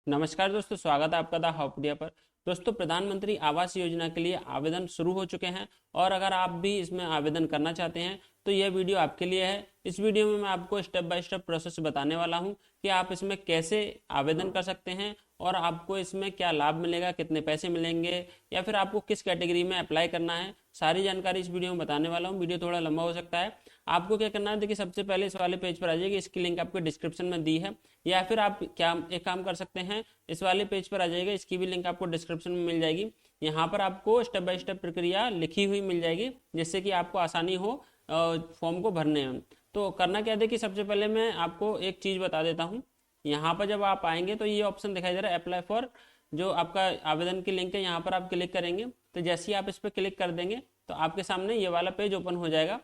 नमस्कार दोस्तों, स्वागत है आपका द हॉपडिया पर। दोस्तों, प्रधानमंत्री आवास योजना के लिए आवेदन शुरू हो चुके हैं और अगर आप भी इसमें आवेदन करना चाहते हैं तो यह वीडियो आपके लिए है। इस वीडियो में मैं आपको स्टेप बाय स्टेप प्रोसेस बताने वाला हूं कि आप इसमें कैसे आवेदन कर सकते हैं और आपको इसमें क्या लाभ मिलेगा, कितने पैसे मिलेंगे या फिर आपको किस कैटेगरी में अप्लाई करना है। सारी जानकारी इस वीडियो में बताने वाला हूँ। वीडियो थोड़ा लंबा हो सकता है। आपको क्या करना है, देखिए सबसे पहले इस वाले पेज पर आ जाइए, इसकी लिंक आपको डिस्क्रिप्शन में दी है, या फिर आप क्या एक काम कर सकते हैं, इस वाले पेज पर आ जाइएगा, इसकी भी लिंक आपको डिस्क्रिप्शन में मिल जाएगी। यहाँ पर आपको स्टेप बाय स्टेप प्रक्रिया लिखी हुई मिल जाएगी जिससे कि आपको आसानी हो फॉर्म को भरने में। तो करना क्या है, देखिए सबसे पहले मैं आपको एक चीज़ बता देता हूँ। यहाँ पर जब आप आएंगे तो ये ऑप्शन दिखाई दे रहा है अप्लाई फॉर, जो आपका आवेदन की लिंक है, यहाँ पर आप क्लिक करेंगे। तो जैसे ही आप इस पर क्लिक कर देंगे तो आपके सामने ये वाला पेज ओपन हो जाएगा।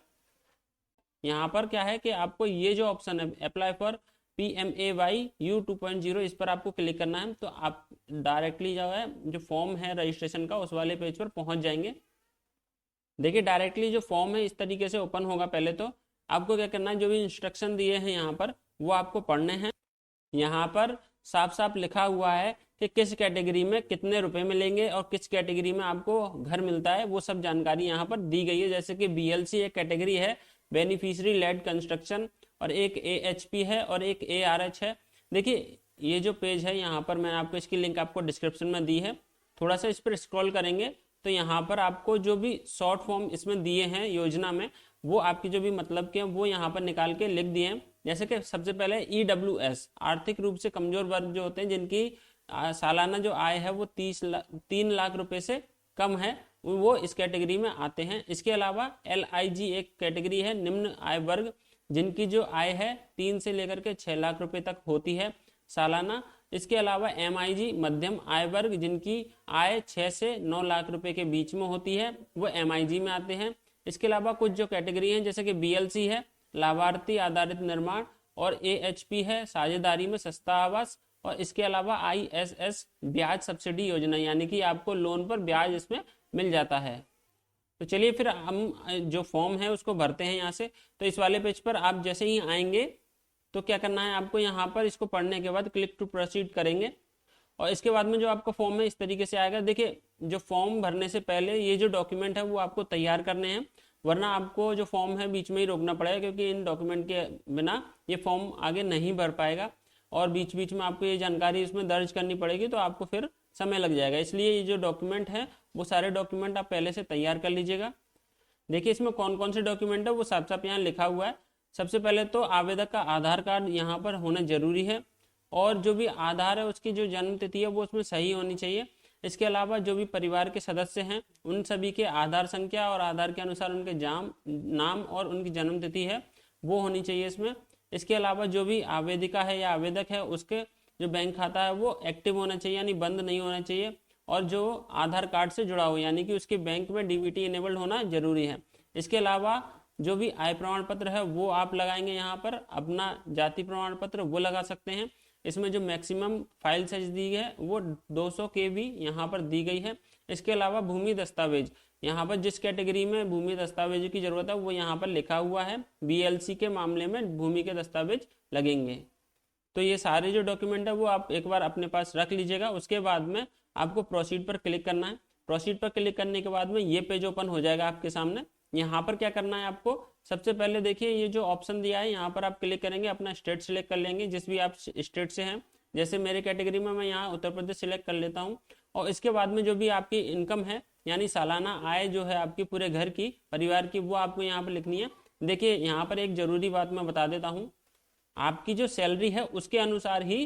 यहाँ पर क्या है कि आपको ये जो ऑप्शन है अप्लाई फॉर PMAY-U 2.0, इस पर आपको क्लिक करना है। तो आप डायरेक्टली जो है जो फॉर्म है रजिस्ट्रेशन का उस वाले पेज पर पहुंच जाएंगे। देखिए डायरेक्टली जो फॉर्म है इस तरीके से ओपन होगा। पहले तो आपको क्या करना है, जो भी इंस्ट्रक्शन दिए हैं यहाँ पर वो आपको पढ़ने हैं। यहाँ पर साफ साफ लिखा हुआ है कि किस कैटेगरी में कितने रुपए मिलेंगे और किस कैटेगरी में आपको घर मिलता है, वो सब जानकारी यहाँ पर दी गई है। जैसे कि BLC एक कैटेगरी है, बेनिफिशियरी लेड कंस्ट्रक्शन, और एक AHP है और एक ARH है। देखिए ये जो पेज है यहाँ पर मैंने आपको इसकी लिंक आपको डिस्क्रिप्शन में दी है। थोड़ा सा इस पर स्क्रॉल करेंगे तो यहाँ पर आपको जो भी शॉर्ट फॉर्म इसमें दिए हैं योजना में, वो आपकी जो भी मतलब के हैं वो यहाँ पर निकाल के लिख दिए हैं। जैसे कि सबसे पहले EWS, आर्थिक रूप से कमजोर वर्ग जो होते हैं, जिनकी सालाना जो आय है वो 3 लाख रुपए से कम है, वो इस कैटेगरी में आते हैं। इसके अलावा LIG एक कैटेगरी है, निम्न आय वर्ग, जिनकी जो आय है 3 से लेकर के 6 लाख रुपए तक होती है सालाना। इसके अलावा MIG मध्यम आय वर्ग, जिनकी आय 6 से 9 लाख रुपए के बीच में होती है, वो MIG में आते हैं। इसके अलावा कुछ जो कैटेगरी हैं जैसे कि BLC है, लाभार्थी आधारित निर्माण, और AHP है, साझेदारी में सस्ता आवास, और इसके अलावा ISS ब्याज सब्सिडी योजना, यानी कि आपको लोन पर ब्याज इसमें मिल जाता है। तो चलिए फिर हम जो फॉर्म है उसको भरते हैं यहाँ से। तो इस वाले पेज पर आप जैसे ही आएंगे तो क्या करना है, आपको यहाँ पर इसको पढ़ने के बाद क्लिक टू प्रोसीड करेंगे और इसके बाद में जो आपका फॉर्म है इस तरीके से आएगा। देखिए जो फॉर्म भरने से पहले ये जो डॉक्यूमेंट है वो आपको तैयार करने हैं, वरना आपको जो फॉर्म है बीच में ही रोकना पड़ेगा, क्योंकि इन डॉक्यूमेंट के बिना ये फॉर्म आगे नहीं भर पाएगा और बीच बीच में आपको ये जानकारी इसमें दर्ज करनी पड़ेगी, तो आपको फिर समय लग जाएगा। इसलिए ये जो डॉक्यूमेंट है वो सारे डॉक्यूमेंट आप पहले से तैयार कर लीजिएगा। देखिए इसमें कौन कौन से डॉक्यूमेंट है वो साफ साफ यहाँ लिखा हुआ है। सबसे पहले तो आवेदक का आधार कार्ड यहाँ पर होना जरूरी है, और जो भी आधार है उसकी जो जन्म तिथि है वो उसमें सही होनी चाहिए। इसके अलावा जो भी परिवार के सदस्य हैं उन सभी के आधार संख्या और आधार के अनुसार उनके नाम और उनकी जन्म तिथि है वो होनी चाहिए इसमें। इसके अलावा जो भी आवेदिका है या आवेदक है उसके जो बैंक खाता है वो एक्टिव होना चाहिए, यानी बंद नहीं होना चाहिए, और जो आधार कार्ड से जुड़ा हो, यानी कि उसके बैंक में DBT इनेबल्ड होना जरूरी है। इसके अलावा जो भी आय प्रमाण पत्र है वो आप लगाएंगे यहाँ पर, अपना जाति प्रमाण पत्र वो लगा सकते हैं। इसमें जो मैक्सिमम फाइल साइज दी है वो 200 KB यहाँ पर दी गई है। इसके अलावा भूमि दस्तावेज, यहाँ पर जिस कैटेगरी में भूमि दस्तावेज की जरूरत है वो यहाँ पर लिखा हुआ है। BLC के मामले में भूमि के दस्तावेज लगेंगे। तो ये सारे जो डॉक्यूमेंट है वो आप एक बार अपने पास रख लीजिएगा। उसके बाद में आपको प्रोसीड पर क्लिक करना है। प्रोसीड पर क्लिक करने के बाद में ये पेज ओपन हो जाएगा आपके सामने। यहाँ पर क्या करना है आपको, सबसे पहले देखिए ये जो ऑप्शन दिया है यहाँ पर आप क्लिक करेंगे, अपना स्टेट सिलेक्ट कर लेंगे जिस भी आप स्टेट से हैं। जैसे मेरे कैटेगरी में मैं यहाँ उत्तर प्रदेश सिलेक्ट कर लेता हूँ, और इसके बाद में जो भी आपकी इनकम है, यानी सालाना आय जो है आपकी पूरे घर की, परिवार की, वो आपको यहाँ पर लिखनी है। देखिए यहाँ पर एक जरूरी बात मैं बता देता हूँ, आपकी जो सैलरी है उसके अनुसार ही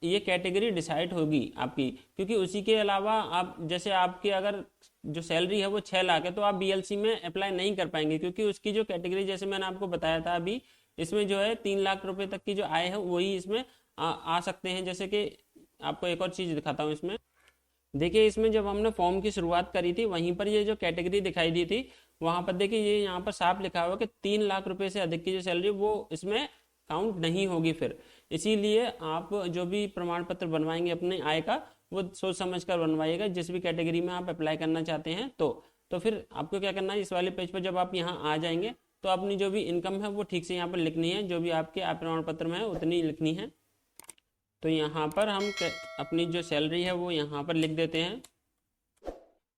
ये कैटेगरी डिसाइड होगी आपकी, क्योंकि उसी के अलावा आप जैसे आपकी अगर जो सैलरी है वो 6 लाख है तो आप BLC में अप्लाई नहीं कर पाएंगे, क्योंकि उसकी जो कैटेगरी जैसे मैंने आपको बताया था अभी, इसमें जो है 3 लाख रुपए तक की जो आय है वही इसमें आ सकते हैं। जैसे कि आपको एक और चीज दिखाता हूँ इसमें। देखिए इसमें जब हमने फॉर्म की शुरुआत करी थी वहीं पर ये जो कैटेगरी दिखाई दी थी, वहां पर देखिए ये यहाँ पर साफ लिखा हुआ कि 3 लाख रुपए से अधिक की जो सैलरी वो इसमें काउंट नहीं होगी। फिर इसीलिए आप जो भी प्रमाण पत्र बनवाएंगे अपने आय का वो सोच समझ कर बनवाइएगा, जिस भी कैटेगरी में आप अप्लाई करना चाहते हैं। तो फिर आपको क्या करना है, इस वाले पेज पर जब आप यहाँ आ जाएंगे तो अपनी जो भी इनकम है वो ठीक से यहाँ पर लिखनी है, जो भी आपके आय प्रमाण पत्र में है उतनी लिखनी है। तो यहाँ पर हम अपनी जो सैलरी है वो यहाँ पर लिख देते हैं।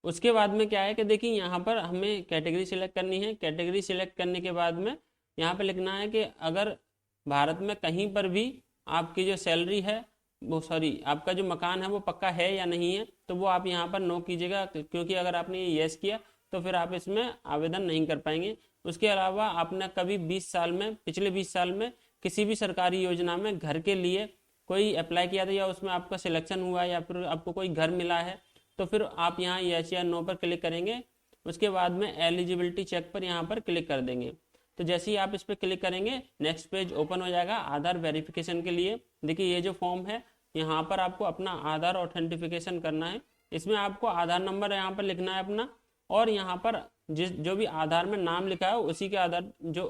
उसके बाद में क्या है कि देखिए यहाँ पर हमें कैटेगरी सिलेक्ट करनी है। कैटेगरी सिलेक्ट करने के बाद में यहाँ पर लिखना है कि अगर भारत में कहीं पर भी आपकी जो सैलरी है वो आपका जो मकान है वो पक्का है या नहीं है, तो वो आप यहाँ पर नो कीजिएगा, क्योंकि अगर आपने यस किया तो फिर आप इसमें आवेदन नहीं कर पाएंगे। उसके अलावा आपने कभी पिछले 20 साल में किसी भी सरकारी योजना में घर के लिए कोई अप्लाई किया था या उसमें आपका सिलेक्शन हुआ या फिर आपको कोई घर मिला है, तो फिर आप यहाँ यस या नो पर क्लिक करेंगे। उसके बाद में एलिजिबिलिटी चेक पर यहाँ पर क्लिक कर देंगे। तो जैसे ही आप इस पर क्लिक करेंगे नेक्स्ट पेज ओपन हो जाएगा आधार वेरिफिकेशन के लिए। देखिए ये जो फॉर्म है यहाँ पर आपको अपना आधार ऑथेंटिफिकेशन करना है। इसमें आपको आधार नंबर यहाँ पर लिखना है अपना, और यहाँ पर जो भी आधार में नाम लिखा है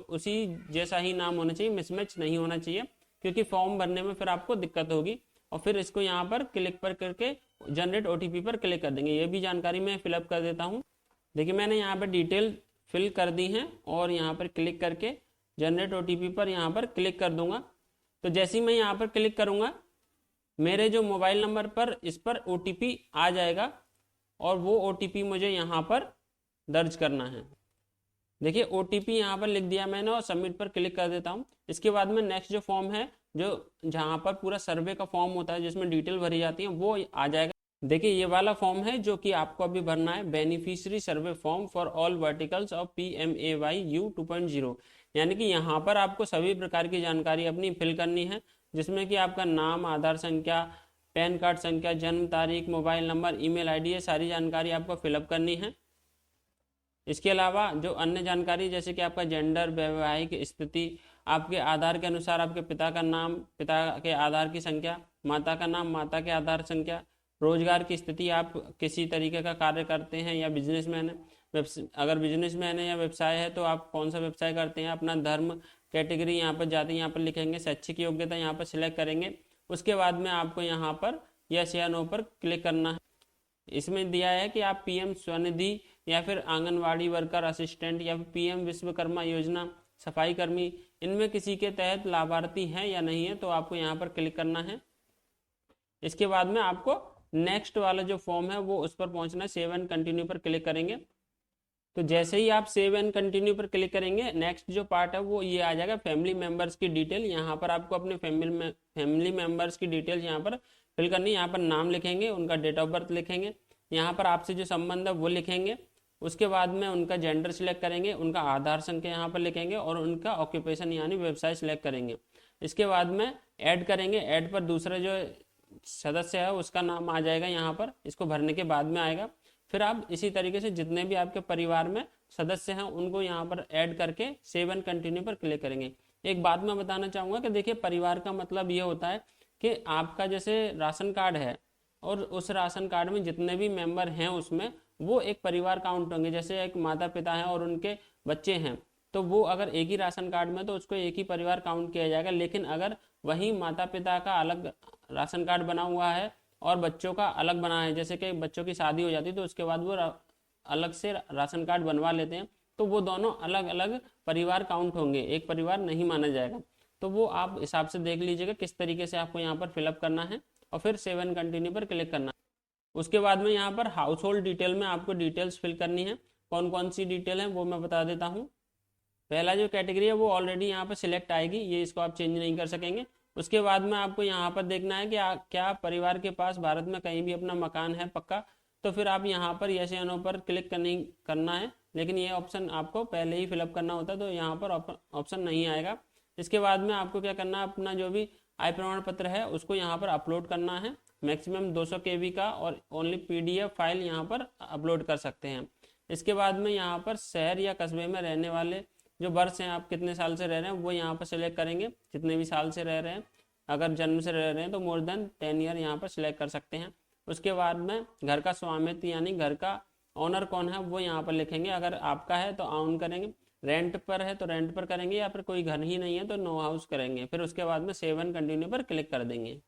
उसी जैसा ही नाम होना चाहिए, मिसमैच नहीं होना चाहिए, क्योंकि फॉर्म भरने में फिर आपको दिक्कत होगी। और फिर इसको यहाँ पर क्लिक पर करके जनरेट ओटीपी पर क्लिक कर देंगे। ये भी जानकारी मैं फिलअप कर देता हूँ। देखिए मैंने यहाँ पर डिटेल फिल कर दी हैं और यहाँ पर क्लिक करके जनरेट ओटीपी पर यहाँ पर क्लिक कर दूंगा। तो जैसे ही मैं यहाँ पर क्लिक करूँगा मेरे जो मोबाइल नंबर पर इस पर ओटीपी आ जाएगा और वो ओटीपी मुझे यहाँ पर दर्ज करना है। देखिए ओटीपी यहाँ पर लिख दिया मैंने और सबमिट पर क्लिक कर देता हूँ। इसके बाद में नेक्स्ट जो फॉर्म है जहाँ पर पूरा सर्वे का फॉर्म होता है जिसमें डिटेल भरी जाती है वो आ जाएगा। देखिए ये वाला फॉर्म है जो कि आपको अभी भरना है, beneficiary survey form for all verticals of PMAY-U 2.0। यानी कि यहाँ पर आपको सभी प्रकार की जानकारी अपनी फिल करनी है, जिसमें कि आपका नाम, आधार संख्या, पैन कार्ड संख्या, जन्म तारीख, मोबाइल नंबर, ईमेल आईडी, ये सारी जानकारी आपको फिलअप करनी है। इसके अलावा जो अन्य जानकारी जैसे कि आपका जेंडर, वैवाहिक स्थिति, आपके आधार के अनुसार आपके पिता का नाम, पिता के आधार की संख्या, माता का नाम, माता के आधार संख्या, रोजगार की स्थिति, आप किसी तरीके का कार्य करते हैं या बिजनेसमैन है, अगर बिजनेसमैन है या व्यवसाय है तो आप कौन सा व्यवसाय करते हैं, अपना धर्म, कैटेगरी यहाँ पर जाति यहाँ पर लिखेंगे, शैक्षिक योग्यता यहाँ पर सिलेक्ट करेंगे। उसके बाद में आपको यहाँ पर यस या नो पर क्लिक करना है। इसमें दिया है कि आप PM स्वनिधि या फिर आंगनवाड़ी वर्कर असिस्टेंट या फिर PM विश्वकर्मा योजना सफाई कर्मी, इनमें किसी के तहत लाभार्थी हैं या नहीं है, तो आपको यहाँ पर क्लिक करना है। इसके बाद में आपको नेक्स्ट वाला जो फॉर्म है वो उस पर पहुंचना है, सेव एंड कंटिन्यू पर क्लिक करेंगे। तो जैसे ही आप सेव एंड कंटिन्यू पर क्लिक करेंगे नेक्स्ट जो पार्ट है वो ये आ जाएगा फैमिली मेंबर्स की डिटेल। यहाँ पर आपको अपने फैमिली मेंबर्स की डिटेल यहाँ पर फिल करनी है। यहाँ पर नाम लिखेंगे, उनका डेट ऑफ बर्थ लिखेंगे, यहाँ पर आपसे जो संबंध है वो लिखेंगे। उसके बाद में उनका जेंडर सिलेक्ट करेंगे, उनका आधार संख्या यहाँ पर लिखेंगे और उनका ऑक्यूपेशन यानी व्यवसाय सिलेक्ट करेंगे। इसके बाद में ऐड करेंगे, ऐड पर दूसरा जो सदस्य है उसका नाम आ जाएगा यहाँ पर, इसको भरने के बाद में आएगा। फिर आप इसी तरीके से जितने भी आपके परिवार में सदस्य हैं उनको यहाँ पर ऐड करके सेव एंड कंटिन्यू पर क्लिक करेंगे। एक बात मैं बताना चाहूँगा कि देखिए परिवार का मतलब ये होता है कि आपका जैसे राशन कार्ड है और उस राशन कार्ड में जितने भी मेंबर हैं उसमें वो एक परिवार काउंट होंगे। जैसे एक माता पिता हैं और उनके बच्चे हैं तो वो अगर एक ही राशन कार्ड में तो उसको एक ही परिवार काउंट किया जाएगा। लेकिन अगर वही माता पिता का अलग राशन कार्ड बना हुआ है और बच्चों का अलग बना है, जैसे कि बच्चों की शादी हो जाती है तो उसके बाद वो अलग से राशन कार्ड बनवा लेते हैं, तो वो दोनों अलग अलग परिवार काउंट होंगे, एक परिवार नहीं माना जाएगा। तो वो आप हिसाब से देख लीजिएगा किस तरीके से आपको यहाँ पर फिलअप करना है और फिर सेव एंड कंटिन्यू पर क्लिक करना है। उसके बाद में यहाँ पर हाउस होल्ड डिटेल में आपको डिटेल्स फिल करनी है। कौन कौन सी डिटेल है वो मैं बता देता हूँ। पहला जो कैटेगरी है वो ऑलरेडी यहाँ पर सिलेक्ट आएगी, ये इसको आप चेंज नहीं कर सकेंगे। उसके बाद में आपको यहाँ पर देखना है कि क्या परिवार के पास भारत में कहीं भी अपना मकान है पक्का, तो फिर आप यहाँ पर यस या नो पर क्लिक करना है। लेकिन ये ऑप्शन आपको पहले ही फिलअप करना होता है तो यहाँ पर ऑप्शन नहीं आएगा। इसके बाद में आपको क्या करना है, अपना जो भी आय प्रमाण पत्र है उसको यहाँ पर अपलोड करना है। मैक्सिमम 200 KB का और ओनली PDF फाइल यहाँ पर अपलोड कर सकते हैं। इसके बाद में यहाँ पर शहर या कस्बे में रहने वाले जो वर्ष हैं, आप कितने साल से रह रहे हैं वो यहाँ पर सिलेक्ट करेंगे, जितने भी साल से रह रहे हैं। अगर जन्म से रह रहे हैं तो मोर देन 10 ईयर यहाँ पर सिलेक्ट कर सकते हैं। उसके बाद में घर का स्वामित्व यानी घर का ऑनर कौन है वो यहाँ पर लिखेंगे। अगर आपका है तो ऑन करेंगे, रेंट पर है तो रेंट पर करेंगे, या फिर कोई घर ही नहीं है तो नो हाउस करेंगे। फिर उसके बाद में सेव एंड कंटिन्यू पर क्लिक कर देंगे।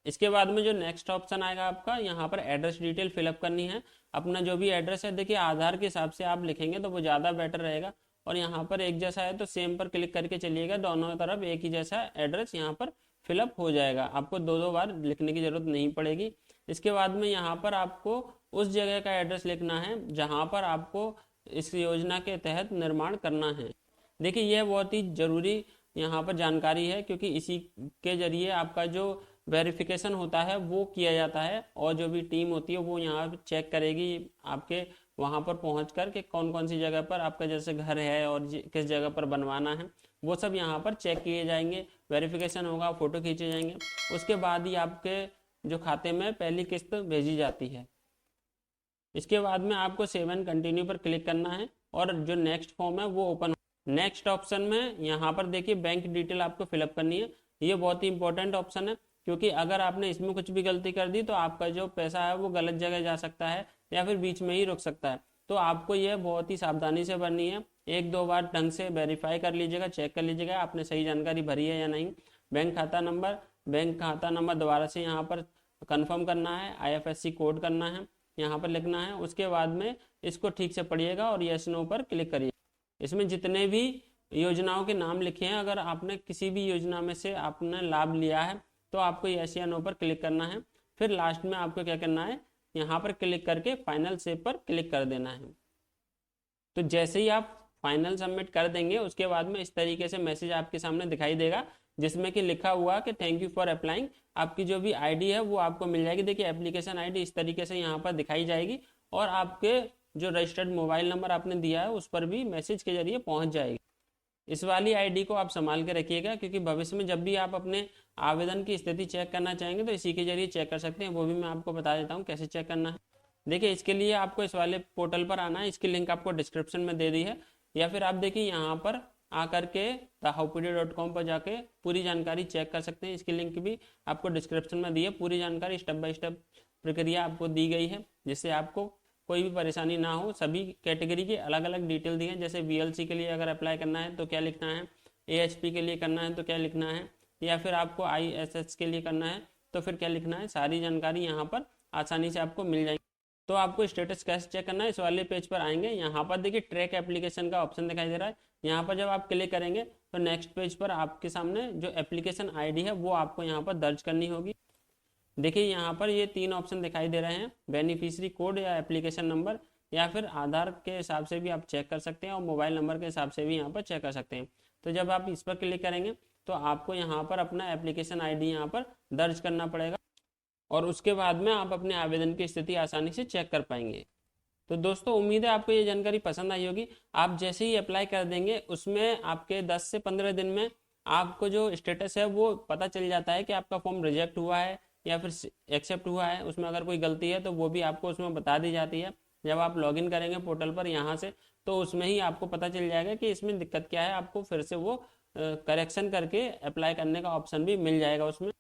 इसके बाद में जो नेक्स्ट ऑप्शन आएगा आपका, यहाँ पर एड्रेस डिटेल फिलअप करनी है। अपना जो भी एड्रेस है देखिए आधार के हिसाब से आप लिखेंगे तो वो ज़्यादा बेटर रहेगा। और यहाँ पर एक जैसा है तो सेम पर क्लिक करके चलिएगा, दोनों तरफ एक ही जैसा एड्रेस यहाँ पर फिलअप हो जाएगा, आपको 2 बार लिखने की जरूरत नहीं पड़ेगी। इसके बाद में यहाँ पर आपको उस जगह का एड्रेस लिखना है जहाँ पर आपको इस योजना के तहत निर्माण करना है। देखिए यह बहुत ही जरूरी यहाँ पर जानकारी है, क्योंकि इसी के जरिए आपका जो वेरिफिकेशन होता है वो किया जाता है, और जो भी टीम होती है वो यहाँ पर चेक करेगी आपके वहाँ पर पहुँच कर के कौन कौन सी जगह पर आपका जैसे घर है और किस जगह पर बनवाना है, वो सब यहाँ पर चेक किए जाएंगे, वेरिफिकेशन होगा, फोटो खींचे जाएंगे। उसके बाद ही आपके जो खाते में पहली किस्त भेजी जाती है। इसके बाद में आपको सेव एंड कंटिन्यू पर क्लिक करना है और जो नेक्स्ट फॉर्म है वो ओपन। नेक्स्ट ऑप्शन में यहाँ पर देखिए बैंक डिटेल आपको फिलअप करनी है। ये बहुत ही इंपॉर्टेंट ऑप्शन है, क्योंकि अगर आपने इसमें कुछ भी गलती कर दी तो आपका जो पैसा है वो गलत जगह जा सकता है या फिर बीच में ही रुक सकता है। तो आपको यह बहुत ही सावधानी से भरनी है। 1-2 बार ढंग से वेरीफाई कर लीजिएगा, चेक कर लीजिएगा आपने सही जानकारी भरी है या नहीं। बैंक खाता नंबर दोबारा से यहाँ पर कंफर्म करना है, IFSC कोड करना है, यहाँ पर लिखना है। उसके बाद में इसको ठीक से पढ़िएगा और यस नो पर क्लिक करिए। इसमें जितने भी योजनाओं के नाम लिखे हैं, अगर आपने किसी भी योजना में से आपने लाभ लिया है तो आपको यस या नो पर क्लिक करना है। फिर लास्ट में आपको क्या करना है, यहाँ पर क्लिक करके फाइनल सेव पर क्लिक कर देना है। तो जैसे ही आप फाइनल सबमिट कर देंगे उसके बाद में इस तरीके से मैसेज आपके सामने दिखाई देगा, जिसमें कि लिखा हुआ कि थैंक यू फॉर अप्लाइंग। आपकी जो भी आईडी है वो आपको मिल जाएगी। देखिए एप्लीकेशन आईडी इस तरीके से यहाँ पर दिखाई जाएगी, और आपके जो रजिस्टर्ड मोबाइल नंबर आपने दिया है उस पर भी मैसेज के जरिए पहुंच जाएगी। इस वाली आईडी को आप संभाल के रखिएगा, क्योंकि भविष्य में जब भी आप अपने आवेदन की स्थिति चेक करना चाहेंगे तो इसी के जरिए चेक कर सकते हैं। वो भी मैं आपको बता देता हूँ कैसे चेक करना है। देखिए इसके लिए आपको इस वाले पोर्टल पर आना है, इसकी लिंक आपको डिस्क्रिप्शन में दे दी है, या फिर आप देखिए यहाँ पर आकर के thehowpedia.com पर जाके पूरी जानकारी चेक कर सकते हैं। इसकी लिंक भी आपको डिस्क्रिप्शन में दी है। पूरी जानकारी स्टेप बाय स्टेप प्रक्रिया आपको दी गई है, जिससे आपको कोई भी परेशानी ना हो। सभी कैटेगरी की अलग अलग डिटेल दी है, जैसे VLC के लिए अगर अप्लाई करना है तो क्या लिखना है, AHP के लिए करना है तो क्या लिखना है, या फिर आपको ISS के लिए करना है तो फिर क्या लिखना है। सारी जानकारी यहाँ पर आसानी से आपको मिल जाएगी। तो आपको स्टेटस कैसे चेक करना है, इस वाले पेज पर आएंगे। यहाँ पर देखिए ट्रैक एप्लीकेशन का ऑप्शन दिखाई दे रहा है। यहाँ पर जब आप क्लिक करेंगे तो नेक्स्ट पेज पर आपके सामने जो एप्लीकेशन ID है वो आपको यहाँ पर दर्ज करनी होगी। देखिए यहाँ पर ये 3 ऑप्शन दिखाई दे रहे हैं, बेनिफिशियरी कोड या एप्लीकेशन नंबर, या फिर आधार के हिसाब से भी आप चेक कर सकते हैं और मोबाइल नंबर के हिसाब से भी यहाँ पर चेक कर सकते हैं। तो जब आप इस पर क्लिक करेंगे तो आपको यहाँ पर अपना एप्लीकेशन ID यहाँ पर दर्ज करना पड़ेगा, और उसके बाद में आप अपने आवेदन की स्थिति आसानी से चेक कर पाएंगे। तो दोस्तों उम्मीद है आपको ये जानकारी पसंद आई होगी। आप जैसे ही अप्लाई कर देंगे उसमें आपके 10 से 15 दिन में आपको जो स्टेटस है वो पता चल जाता है कि आपका फॉर्म रिजेक्ट हुआ है या फिर एक्सेप्ट हुआ है। उसमें अगर कोई गलती है तो वो भी आपको उसमें बता दी जाती है। जब आप लॉगिन करेंगे पोर्टल पर यहाँ से तो उसमें ही आपको पता चल जाएगा कि इसमें दिक्कत क्या है। आपको फिर से वो करेक्शन करके अप्लाई करने का ऑप्शन भी मिल जाएगा उसमें।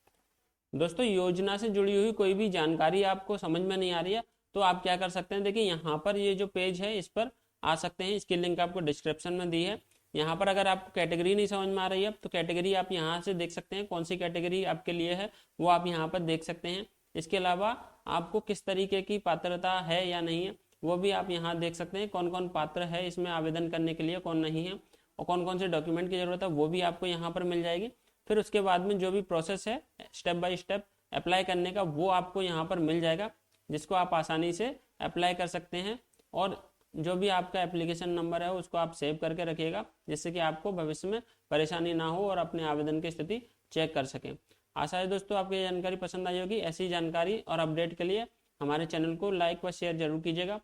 दोस्तों योजना से जुड़ी हुई कोई भी जानकारी आपको समझ में नहीं आ रही है तो आप क्या कर सकते हैं, देखिए यहाँ पर ये जो पेज है इस पर आ सकते हैं। इसकी लिंक आपको डिस्क्रिप्शन में दी है। यहाँ पर अगर आपको कैटेगरी नहीं समझ में आ रही है तो कैटेगरी आप यहाँ से देख सकते हैं, कौन सी कैटेगरी आपके लिए है वो आप यहाँ पर देख सकते हैं। इसके अलावा आपको किस तरीके की पात्रता है या नहीं है वो भी आप यहाँ देख सकते हैं। कौन कौन पात्र है इसमें आवेदन करने के लिए, कौन नहीं है, और कौन कौन से डॉक्यूमेंट की जरूरत है वो भी आपको यहाँ पर मिल जाएगी। फिर उसके बाद में जो भी प्रोसेस है स्टेप बाय स्टेप अप्लाई करने का वो आपको यहाँ पर मिल जाएगा, जिसको आप आसानी से अप्लाई कर सकते हैं। और जो भी आपका एप्लीकेशन नंबर है उसको आप सेव करके रखिएगा, जिससे कि आपको भविष्य में परेशानी ना हो और अपने आवेदन की स्थिति चेक कर सकें। आशा है दोस्तों आपको ये जानकारी पसंद आई होगी। ऐसी जानकारी और अपडेट के लिए हमारे चैनल को लाइक व शेयर जरूर कीजिएगा।